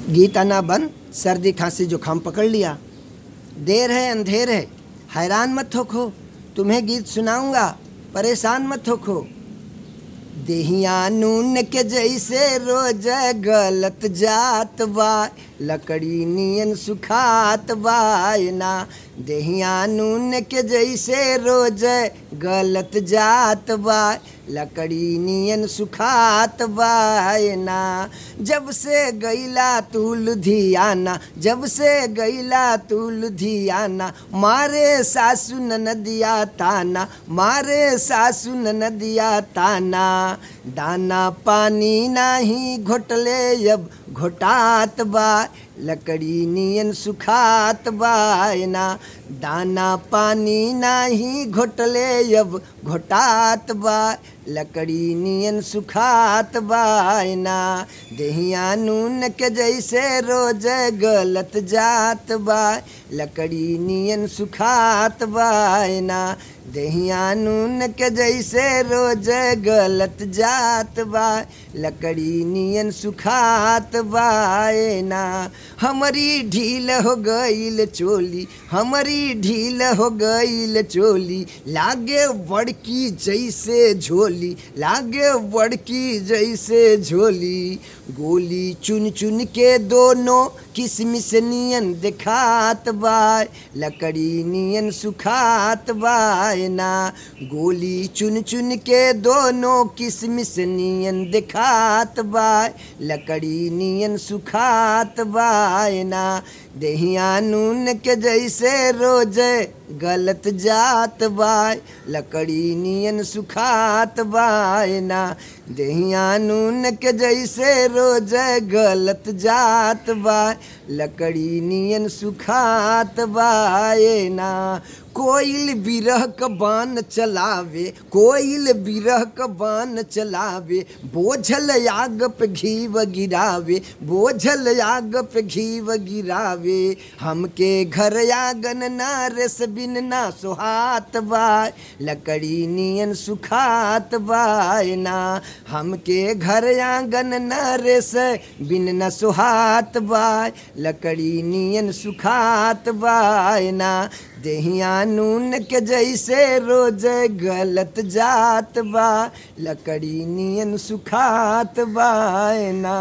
गीत आना बंद, सर्दी खांसी जुकाम पकड़ लिया। देर है अंधेर है, हैरान मत होखो, तुम्हें गीत सुनाऊंगा, परेशान मत होखो। देहिया नून के जैसे रोज गलत जात बा, लकड़ी नियन सुखात बायना। देहिया नून के जैसे रोज गलत जात बा, लकड़ी नियन सुखात बायना। जब से गईला तू लुधियाना, जब से गईला तू लुधियाना, मारे सासु ननदिया ताना, मारे सासु ननदिया ताना। दाना पानी नाही घोटले अब घोटात बा, लकड़ी नियन सुखात बायना। दाना पानी नाही घोटले अब घोटात बा, लकड़ी नियन सुखात बायना। देहिया नून के जैसे रोज गलत जात बा, लकड़ी नियन सुखात बायना। देहिया नून के जैसे रोज गलत जात बा, लकड़ी नियन सुखात बायना। हमारी ढील हो गईल चोली, हमारी ढील हो गईल चोली, लागे बड़की जैसे झोली, लागे बड़की जैसे झोली। गोली चुन चुन के दोनों किसमिस नियन दिखात बाय, लकड़ी नियन सुखात बायना। गोली चुन चुन के दोनों किसमिस नियन दिखात बाय, लकड़ी नियन सुखात बायना। देहिया नून के जैसे रोज गलत जात बाय, लकड़ी नियन सुखात बायना। देहिया नून के जैसे रोज गलत जात बाय, लकड़ी नियन सुखात बायना। कोयल बिरह क बान चलावे, कोयल बिरह क बान चलावे, बोझल आग पे घीव गिरावे, बोझल आग पे घीव गिरावे। हमके घर आंगन ना रेस बिन ना सुहात बाय, लकड़ी नियन सुखात बायना। हमके घर आंगन ना रेस बिन ना सुहात बाय, लकड़ी नियन सुखात बायना। देहिया नून के जैसे रोज गलत जात बा, लकड़ी नियन सुखात बायना।